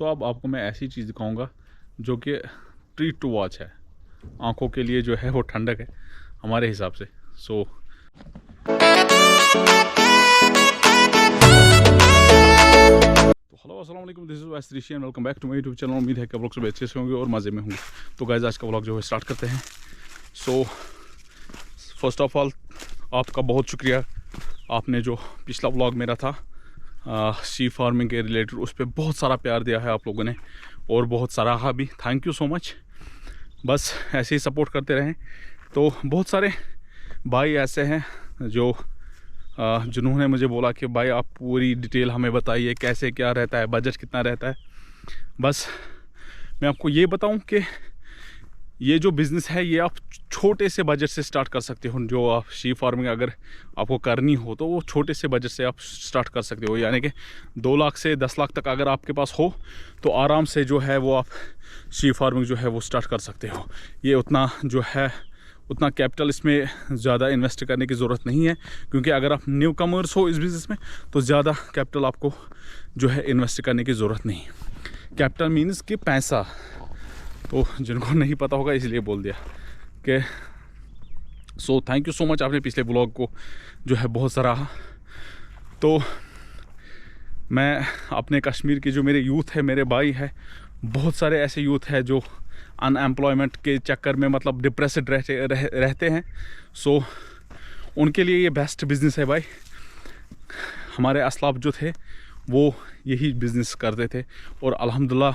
तो अब आपको मैं ऐसी चीज़ दिखाऊंगा जो कि ट्रीट टू वॉच है, आंखों के लिए जो है वो ठंडक है हमारे हिसाब से। सो हेलो अस्सलाम वालेकुम, दिस इज़ वैस Rishi and welcome back to my YouTube channel. उम्मीद है कि आप लोग सब अच्छे से होंगे और मज़े में होंगे। तो गाइस आज का व्लॉग जो है स्टार्ट करते हैं। सो फर्स्ट ऑफ ऑल आपका बहुत शुक्रिया, आपने जो पिछला व्लॉग मेरा था शीप फार्मिंग के रिलेटेड, उस पर बहुत सारा प्यार दिया है आप लोगों ने और बहुत सराहा भी। Thank you so much. बस ऐसे ही सपोर्ट करते रहें। तो बहुत सारे भाई ऐसे हैं जो जिन्होंने मुझे बोला कि भाई आप पूरी डिटेल हमें बताइए, कैसे क्या रहता है, बजट कितना रहता है। बस मैं आपको ये बताऊं कि ये जो बिज़नेस है ये आप छोटे से बजट से स्टार्ट कर सकते हो। जो आप शीप फार्मिंग अगर आपको करनी हो तो वो छोटे से बजट से आप स्टार्ट कर सकते हो। यानी कि 2 लाख से 10 लाख तक अगर आपके पास हो तो आराम से जो है वो आप शीप फार्मिंग जो है वो स्टार्ट कर सकते हो। ये उतना जो है उतना कैपिटल इसमें ज़्यादा इन्वेस्ट करने की ज़रूरत नहीं है, क्योंकि अगर आप न्यू कमर्स हो इस बिज़नेस में तो ज़्यादा कैपिटल आपको जो है इन्वेस्ट करने की ज़रूरत नहीं। कैपिटल मीन्स कि पैसा, तो जिनको नहीं पता होगा इसलिए बोल दिया कि so thank you so much. आपने पिछले ब्लॉग को जो है बहुत सराहा। तो मैं अपने कश्मीर के जो मेरे यूथ है, मेरे भाई है, बहुत सारे ऐसे यूथ है जो अनएम्प्लॉयमेंट के चक्कर में मतलब डिप्रेस्ड रहते हैं। सो उनके लिए ये बेस्ट बिज़नेस है भाई। हमारे असलाफ जो थे वो यही बिज़नेस करते थे और अल्हम्दुलिल्लाह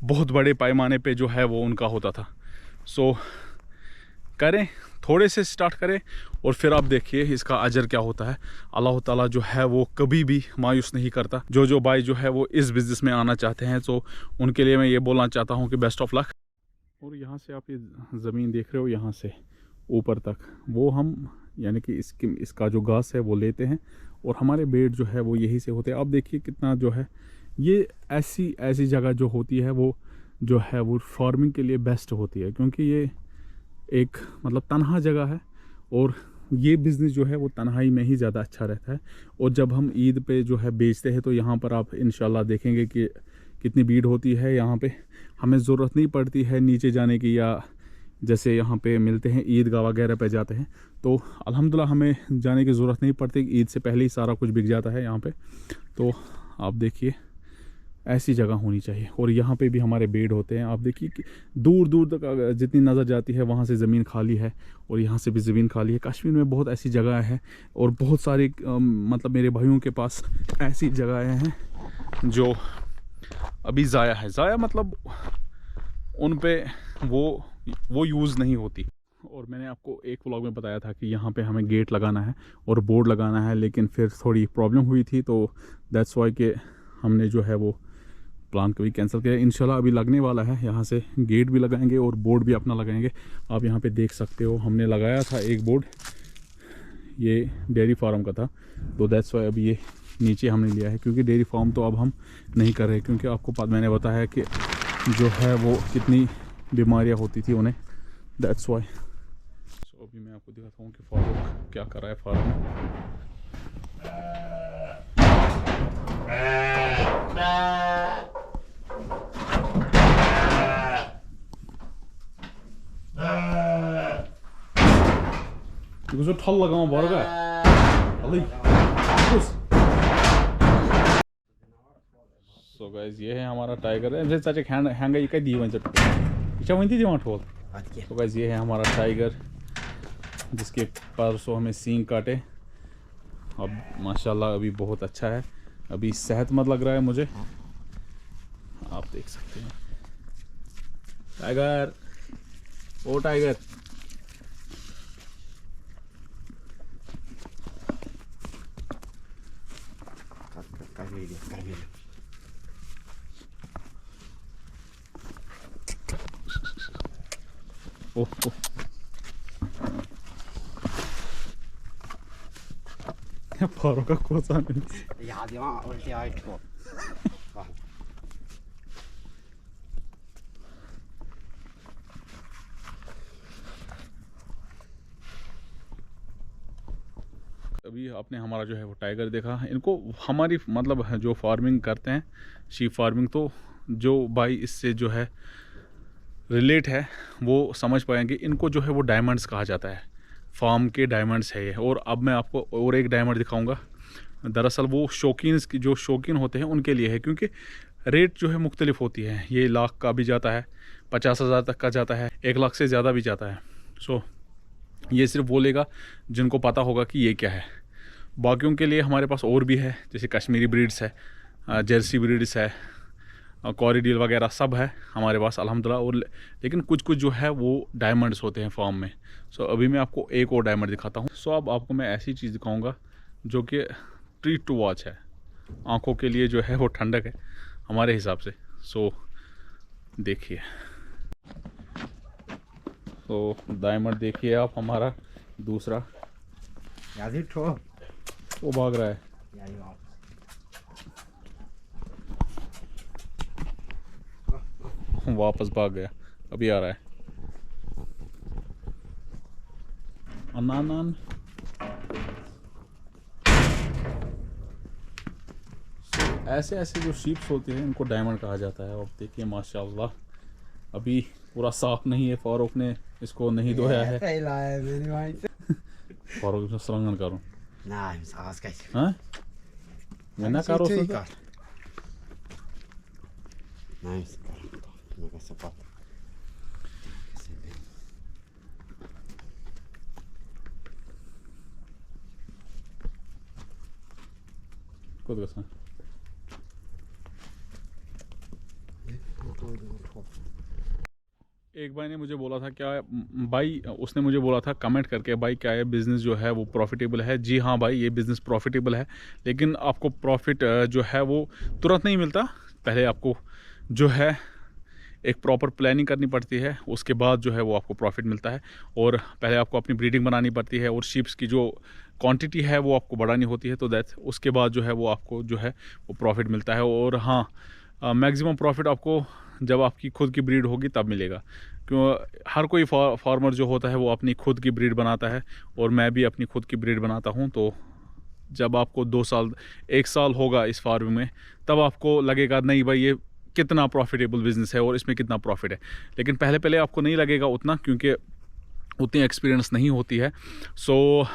बहुत बड़े पैमाने पे जो है वो उनका होता था। सो करें, थोड़े से स्टार्ट करें और फिर आप देखिए इसका अजर क्या होता है। अल्लाह ताला जो है वो कभी भी मायूस नहीं करता। जो भाई जो है वो इस बिज़नेस में आना चाहते हैं तो उनके लिए मैं ये बोलना चाहता हूँ कि बेस्ट ऑफ लक। और यहाँ से आप ये ज़मीन देख रहे हो, यहाँ से ऊपर तक वो हम यानी कि इसका जो घास है वो लेते हैं और हमारे बेड जो है वो यहीं से होते हैं। आप देखिए कितना जो है ये ऐसी जगह जो होती है वो जो है वो फार्मिंग के लिए बेस्ट होती है, क्योंकि ये एक मतलब तनहा जगह है और ये बिज़नेस जो है वो तन्हाई में ही ज़्यादा अच्छा रहता है। और जब हम ईद पे जो है बेचते हैं तो यहाँ पर आप इंशाल्लाह देखेंगे कि कितनी भीड़ होती है। यहाँ पे हमें ज़रूरत नहीं पड़ती है नीचे जाने की, या जैसे यहाँ पे मिलते हैं ईदगाह वगैरह पे जाते हैं तो अल्हम्दुलिल्लाह हमें जाने की ज़रूरत नहीं पड़ती। ईद से पहले ही सारा कुछ बिक जाता है यहाँ पे। तो आप देखिए ऐसी जगह होनी चाहिए। और यहाँ पे भी हमारे बेड होते हैं। आप देखिए कि दूर दूर तक जितनी नज़र जाती है वहाँ से ज़मीन खाली है और यहाँ से भी ज़मीन खाली है। कश्मीर में बहुत ऐसी जगह है और बहुत सारी मतलब मेरे भाइयों के पास ऐसी जगहें हैं जो अभी ज़ाया मतलब उन पे वो यूज़ नहीं होती। और मैंने आपको एक व्लॉग में बताया था कि यहाँ पे हमें गेट लगाना है और बोर्ड लगाना है, लेकिन फिर थोड़ी प्रॉब्लम हुई थी तो दैट्स वाई कि हमने जो है वो प्लान कभी कैंसिल किया। इंशाल्लाह अभी लगने वाला है। यहाँ से गेट भी लगाएंगे और बोर्ड भी अपना लगाएंगे। आप यहाँ पे देख सकते हो हमने लगाया था एक बोर्ड, ये डेयरी फार्म का था, तो दैट्स वाई अभी ये नीचे हमने लिया है, क्योंकि डेयरी फार्म तो अब हम नहीं कर रहे, क्योंकि आपको मैंने बताया कि जो है वो कितनी बीमारियाँ होती थी उन्हें, दैट्स वाई। सो अभी मैं आपको दिखाता हूँ कि फारूक क्या कर रहा है फार्म में। जो ठल लगाऊं बरगा सो गाइस ये है हमारा टाइगर है। सच एक हैंगा ये दी वन पीछा वही दिवान ठोल। तो गाइस ये है हमारा टाइगर जिसके परसों हमें सींग काटे। अब माशाल्लाह अभी बहुत अच्छा है, अभी सेहतमंद लग रहा है मुझे, आप देख सकते हैं। टाइगर, ओ टाइगर, ओह फारूक का कोसा नहीं। अभी आपने हमारा जो है वो टाइगर देखा। इनको हमारी मतलब जो फार्मिंग करते हैं शीप फार्मिंग, तो जो भाई इससे जो है रिलेट है वो समझ पाएंगे। इनको जो है वो डायमंड्स कहा जाता है, फार्म के डायमंड्स है ये। और अब मैं आपको और एक डायमंड दिखाऊंगा। दरअसल वो शौकीन की जो शौकीन होते हैं उनके लिए है, क्योंकि रेट जो है मुख्तलिफ होती है। ये लाख का भी जाता है, 50,000 तक का जाता है, 1 लाख से ज़्यादा भी जाता है। सो ये सिर्फ वो लेगा जिनको पता होगा कि ये क्या है। बाकियों के लिए हमारे पास और भी है, जैसे कश्मीरी ब्रीड्स है, जर्सी ब्रीड्स है, कॉरिडील वगैरह सब है हमारे पास अल्हम्दुलिल्लाह। और लेकिन कुछ कुछ जो है वो डायमंड्स होते हैं फार्म में। सो अभी मैं आपको एक और डायमंड दिखाता हूँ। सो अब आपको मैं ऐसी चीज़ दिखाऊंगा जो कि ट्रीट टू वॉच है, आँखों के लिए जो है वो ठंडक है हमारे हिसाब से। सो देखिए, तो डायमंड देखिए आप, हमारा दूसरा वो भाग रहा है, वापस भाग गया, अभी आ रहा है। अनान ऐसे ऐसे जो शीप्स होते हैं इनको डायमंड कहा जाता है। अब देखिए माशाल्लाह, अभी पूरा साफ नहीं है, फारूक ने इसको नहीं धोया है। फारूक इसको सलंगन करूँ हाँ मैं ना करो खुद गसा। एक भाई ने मुझे बोला था, क्या भाई उसने मुझे बोला था कमेंट करके, भाई क्या ये बिज़नेस जो है वो प्रॉफिटेबल है। जी हाँ भाई, ये बिज़नेस प्रॉफिटेबल है, लेकिन आपको प्रॉफिट जो है वो तुरंत नहीं मिलता। पहले आपको जो है एक प्रॉपर प्लानिंग करनी पड़ती है, उसके बाद जो है वो आपको प्रॉफिट मिलता है। और पहले आपको अपनी ब्रीडिंग बनानी पड़ती है और शीप्स की जो क्वांटिटी है वो आपको बढ़ानी होती है, तो दैट उसके बाद जो है वो आपको जो है वो प्रॉफिट मिलता है। और हाँ, मैक्सिमम प्रॉफिट आपको जब आपकी खुद की ब्रीड होगी तब मिलेगा, क्यों हर कोई फार्मर जो होता है वो अपनी खुद की ब्रीड बनाता है, और मैं भी अपनी खुद की ब्रीड बनाता हूँ। तो जब आपको 2 साल 1 साल होगा इस फार्म में, तब आपको लगेगा नहीं भाई ये कितना प्रॉफिटेबल बिज़नेस है और इसमें कितना प्रॉफिट है। लेकिन पहले पहले आपको नहीं लगेगा उतना, क्योंकि उतनी एक्सपीरियंस नहीं होती है। सो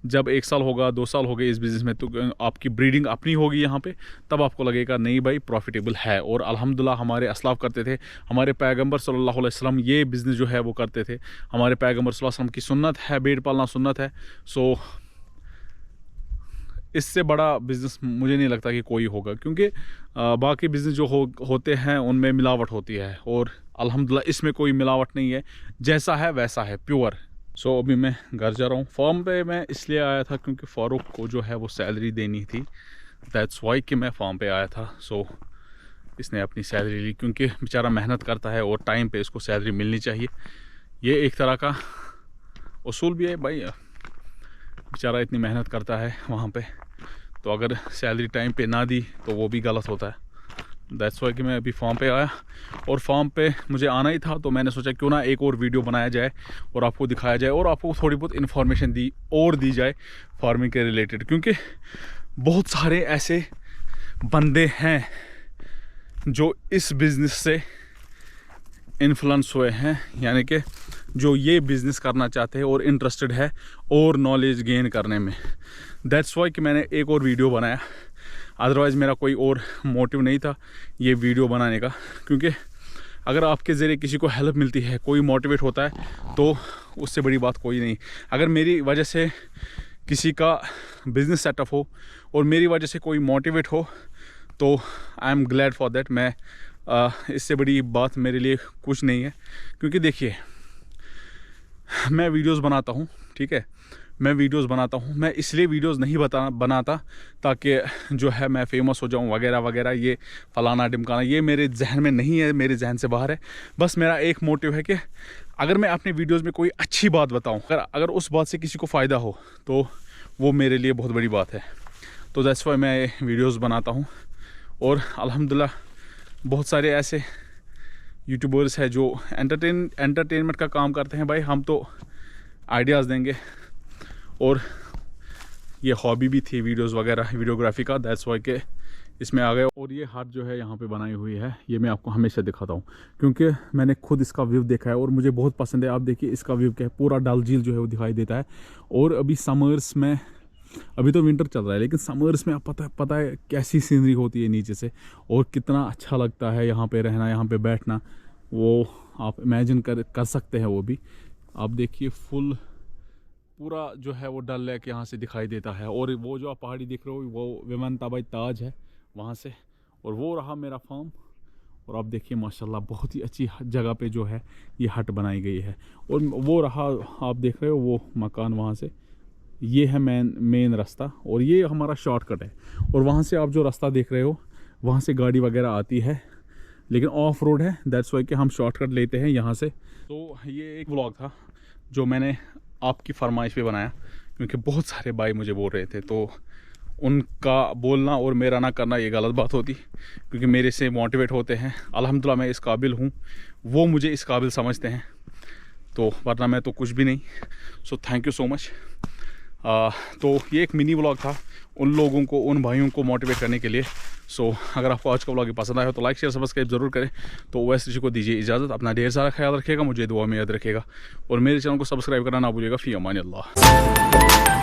जब 1 साल होगा 2 साल हो गए इस बिज़नेस में, तो आपकी ब्रीडिंग अपनी होगी यहाँ पे, तब आपको लगेगा नहीं भाई प्रॉफिटेबल है। और अल्हम्दुलिल्लाह हमारे असलाफ करते थे, हमारे पैगंबर सल्लल्लाहु अलैहि वसल्लम ये बिज़नेस जो है वो करते थे। हमारे पैगंबर सल्लल्लाहु अलैहि वसल्लम की सुन्नत है, भेड़ पालना सुन्नत है। सो इससे बड़ा बिज़नेस मुझे नहीं लगता कि कोई होगा, क्योंकि बाकी बिज़नेस जो होते हैं उनमें मिलावट होती है, और अल्हम्दुलिल्लाह इसमें कोई मिलावट नहीं है, जैसा है वैसा है प्योर। सो अभी मैं घर जा रहा हूँ। फार्म पे मैं इसलिए आया था क्योंकि फ़ारूक को जो है वो सैलरी देनी थी, दैट्स वाई कि मैं फार्म पे आया था। सो इसने अपनी सैलरी ली, क्योंकि बेचारा मेहनत करता है और टाइम पे इसको सैलरी मिलनी चाहिए। ये एक तरह का उसूल भी है भाई, बेचारा इतनी मेहनत करता है वहाँ पे, तो अगर सैलरी टाइम पे ना दी तो वो भी गलत होता है। दैट्स वाई कि मैं अभी फार्म पे आया, और फार्म पे मुझे आना ही था, तो मैंने सोचा क्यों ना एक और वीडियो बनाया जाए और आपको दिखाया जाए और आपको थोड़ी बहुत इन्फॉर्मेशन दी जाए फार्मिंग के रिलेटेड। क्योंकि बहुत सारे ऐसे बंदे हैं जो इस बिज़नेस से इन्फ्लुएंस हुए हैं, यानी कि जो ये बिज़नेस करना चाहते हैं और इंटरेस्टेड है और नॉलेज गेन करने में। दैट्स वाई कि मैंने एक और वीडियो बनाया, अदरवाइज़ मेरा कोई और मोटिव नहीं था ये वीडियो बनाने का। क्योंकि अगर आपके ज़रिए किसी को हेल्प मिलती है, कोई मोटिवेट होता है, तो उससे बड़ी बात कोई नहीं। अगर मेरी वजह से किसी का बिज़नेस सेटअप हो और मेरी वजह से कोई मोटिवेट हो, तो I am glad for that. मैं इससे बड़ी बात मेरे लिए कुछ नहीं है। क्योंकि देखिए, मैं वीडियोस बनाता हूँ, ठीक है, मैं वीडियोस बनाता हूँ, मैं इसलिए वीडियोस नहीं बनाता ताकि जो है मैं फेमस हो जाऊँ वगैरह वगैरह, ये फलाना ढिमकाना, ये मेरे जहन में नहीं है, मेरे जहन से बाहर है। बस मेरा एक मोटिव है कि अगर मैं अपने वीडियोस में कोई अच्छी बात बताऊँ, अगर उस बात से किसी को फ़ायदा हो, तो वो मेरे लिए बहुत बड़ी बात है। तो दैट्स वाई मैं वीडियोज़ बनाता हूँ। और अल्हम्दुलिल्लाह बहुत सारे ऐसे यूट्यूबर्स हैं जो एंटरटेनमेंट का काम करते हैं। भाई हम तो आइडियाज़ देंगे, और ये हॉबी भी थी वीडियोस वगैरह वीडियोग्राफी का। दैट्स वाई के इसमें आ गए। और ये हट जो है यहाँ पे बनाई हुई है, ये मैं आपको हमेशा दिखाता हूँ क्योंकि मैंने खुद इसका व्यू देखा है और मुझे बहुत पसंद है। आप देखिए इसका व्यू क्या है, पूरा डल झील जो है वो दिखाई देता है। और अभी समर्स में, अभी तो विंटर चल रहा है लेकिन समर्स में आप पता है कैसी सीनरी होती है नीचे से, और कितना अच्छा लगता है यहाँ पे रहना, यहाँ पे बैठना। वो आप इमेजिन कर सकते हैं। वो भी आप देखिए फुल पूरा जो है वो डल लेक यहाँ से दिखाई देता है। और वो जो आप पहाड़ी देख रहे हो वो विमानताबाई ताज है वहाँ से, और वो रहा मेरा फार्म। और आप देखिए माशाल्लाह बहुत ही अच्छी जगह पे जो है ये हट बनाई गई है। और वो रहा आप देख रहे हो वो मकान वहाँ से, ये है मेन रास्ता और ये हमारा शॉर्टकट है। और वहाँ से आप जो रास्ता देख रहे हो वहाँ से गाड़ी वगैरह आती है लेकिन ऑफ रोड है, दैट्स वाई कि हम शॉर्टकट लेते हैं यहाँ से। तो ये एक व्लॉग था जो मैंने आपकी फरमाइश पे बनाया क्योंकि बहुत सारे भाई मुझे बोल रहे थे, तो उनका बोलना और मेरा ना करना ये गलत बात होती क्योंकि मेरे से मोटिवेट होते हैं। अल्हम्दुलिल्लाह मैं इस काबिल हूँ, वो मुझे इस काबिल समझते हैं, तो वरना मैं तो कुछ भी नहीं। So thank you so much. तो ये एक मिनी व्लॉग था उन लोगों को, उन भाइयों को मोटिवेट करने के लिए। सो अगर आपको आज का व्लॉग पसंद आया हो तो लाइक शेयर सब्सक्राइब ज़रूर करें। तो ओवैस ऋषि को दीजिए इजाज़त, अपना ढेर सारा ख्याल रखिएगा, मुझे दुआ में याद रखिएगा और मेरे चैनल को सब्सक्राइब करना ना भूलिएगा। फ़ी अमान अल्लाह।